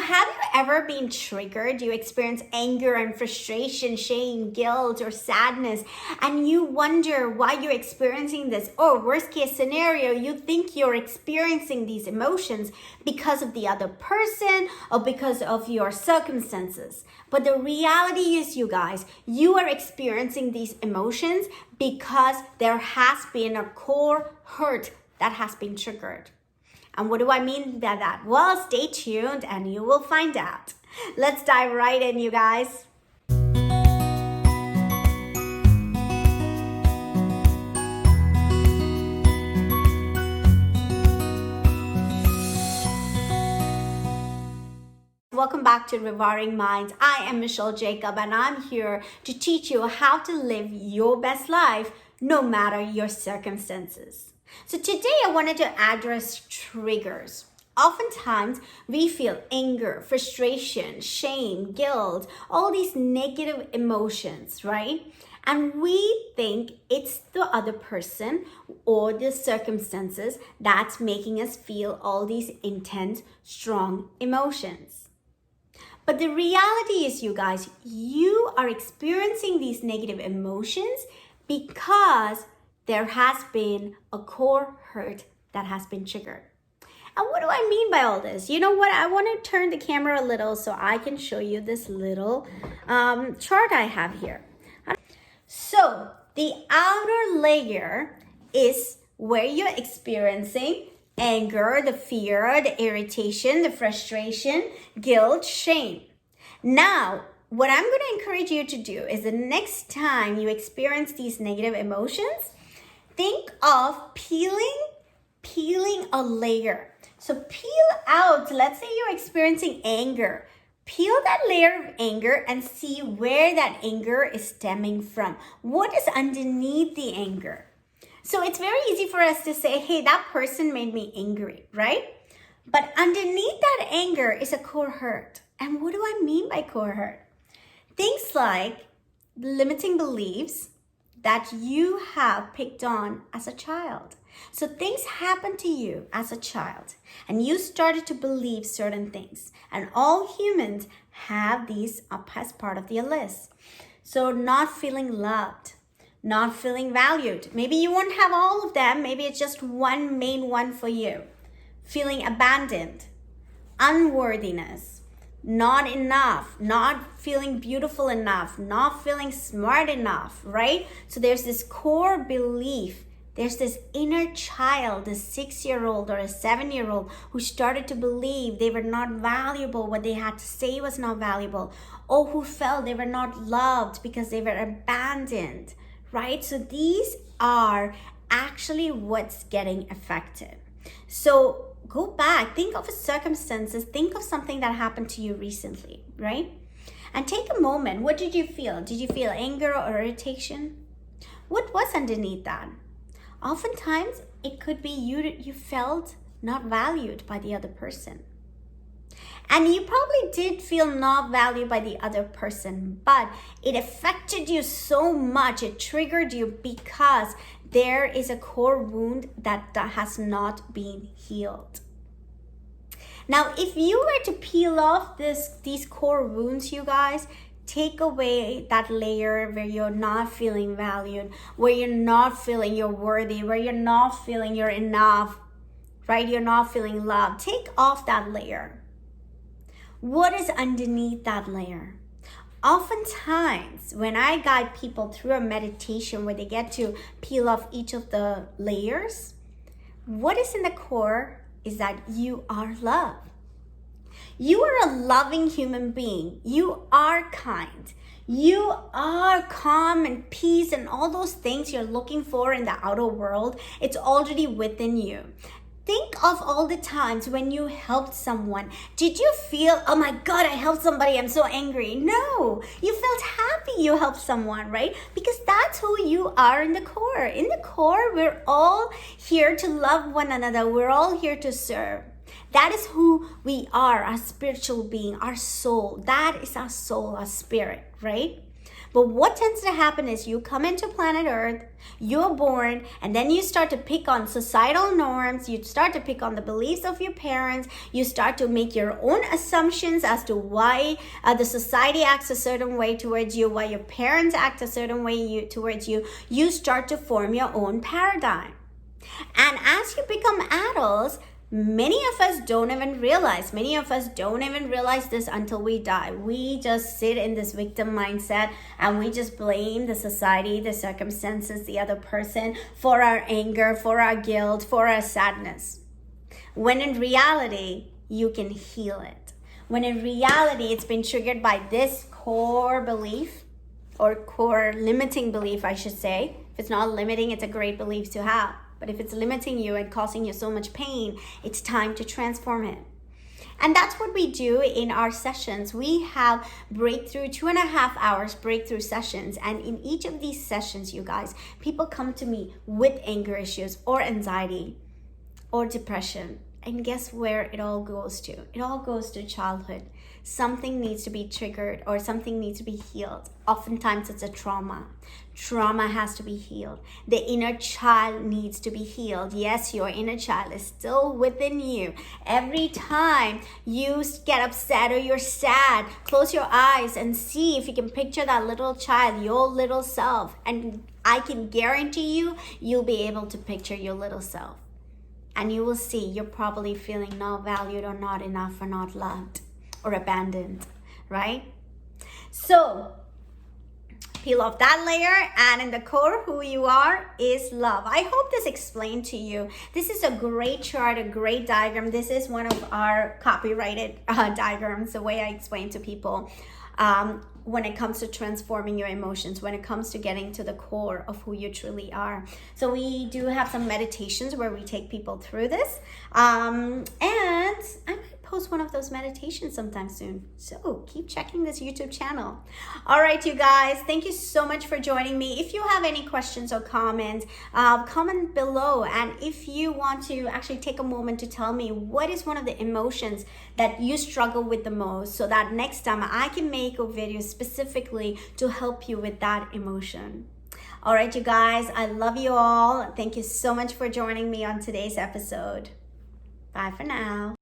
have you ever been triggered? You experience anger and frustration, shame, guilt, or sadness, and you wonder why you're experiencing this. Or worst case scenario, you think you're experiencing these emotions because of the other person or because of your circumstances. But the reality is, you guys, you are experiencing these emotions because there has been a core hurt that has been triggered. And what do I mean by that? Well, stay tuned and you will find out. Let's dive right in, you guys. Welcome back to Rewiring Minds. I am Michelle Jacob and I'm here to teach you how to live your best life no matter your circumstances. So today I wanted to address triggers. Oftentimes we feel anger, frustration, shame, guilt, all these negative emotions, right? And we think it's the other person or the circumstances that's making us feel all these intense, strong emotions. But the reality is, you guys, you are experiencing these negative emotions because there has been a core hurt that has been triggered. And what do I mean by all this? You know what? I want to turn the camera a little so I can show you this little chart I have here. So the outer layer is where you're experiencing anger, the fear, the irritation, the frustration, guilt, shame. Now, what I'm going to encourage you to do is the next time you experience these negative emotions, think of peeling a layer. So peel out, let's say you're experiencing anger. Peel that layer of anger and see where that anger is stemming from. What is underneath the anger? So it's very easy for us to say, hey, that person made me angry, right? But underneath that anger is a core hurt. And what do I mean by core hurt? Things like limiting beliefs that you have picked on as a child. So things happened to you as a child and you started to believe certain things. And all humans have these up as part of their list. So not feeling loved, not feeling valued. Maybe you won't have all of them. Maybe it's just one main one for you. Feeling abandoned, unworthiness, not enough, not feeling beautiful enough, not feeling smart enough, right? So there's this core belief. There's this inner child, a 6-year-old or a 7-year-old who started to believe they were not valuable, what they had to say was not valuable, or who felt they were not loved because they were abandoned, right? So these are actually what's getting affected. So go back, think of circumstances, think of something that happened to you recently, right? And take a moment. What did you feel? Did you feel anger or irritation? What was underneath that? Oftentimes, it could be you felt not valued by the other person. And you probably did feel not valued by the other person, but it affected you so much, it triggered you because there is a core wound that has not been healed. Now, if you were to peel off these core wounds, you guys, take away that layer where you're not feeling valued, where you're not feeling you're worthy, where you're not feeling you're enough, right? You're not feeling loved. Take off that layer. What is underneath that layer? Oftentimes, when I guide people through a meditation where they get to peel off each of the layers, what is in the core is that you are love. You are a loving human being. You are kind. You are calm and peace and all those things you're looking for in the outer world. It's already within you. Think of all the times when you helped someone. Did you feel, oh my God, I helped somebody, I'm so angry? No, you felt happy you helped someone, right? Because that's who you are in the core. In the core, we're all here to love one another. We're all here to serve. That is who we are, our spiritual being, our soul. That is our soul, our spirit, right? But what tends to happen is you come into planet Earth, you're born, and then you start to pick on societal norms, you start to pick on the beliefs of your parents, you start to make your own assumptions as to why the society acts a certain way towards you, why your parents act a certain way towards you. You start to form your own paradigm. And as you become adults, many of us don't even realize this until we die. We just sit in this victim mindset and we just blame the society, the circumstances, the other person for our anger, for our guilt, for our sadness. When in reality, you can heal it. When in reality, it's been triggered by this core belief, or core limiting belief, I should say. If it's not limiting, it's a great belief to have. But if it's limiting you and causing you so much pain, it's time to transform it. And that's what we do in our sessions. We have breakthrough 2.5 hours breakthrough sessions. And in each of these sessions, you guys, people come to me with anger issues or anxiety or depression. And guess where it all goes to? It all goes to childhood. Something needs to be triggered or something needs to be healed. Oftentimes it's a trauma. Trauma has to be healed. The inner child needs to be healed. Yes, your inner child is still within you. Every time you get upset or you're sad, close your eyes and see if you can picture that little child, your little self. And I can guarantee you, you'll be able to picture your little self. And you will see you're probably feeling not valued or not enough or not loved or abandoned, right? So peel off that layer, and in the core, who you are is love. I hope this explained to you. This is a great chart, a great diagram. This is one of our copyrighted diagrams, the way I explain to people. When it comes to transforming your emotions, when it comes to getting to the core of who you truly are. So we do have some meditations where we take people through this. And I might post one of those meditations sometime soon. So keep checking this YouTube channel. All right, you guys, thank you so much for joining me. If you have any questions or comments, comment below. And if you want to actually take a moment to tell me what is one of the emotions that you struggle with the most, so that next time I can make a video specifically to help you with that emotion. All right, you guys, I love you all. Thank you so much for joining me on today's episode. Bye for now.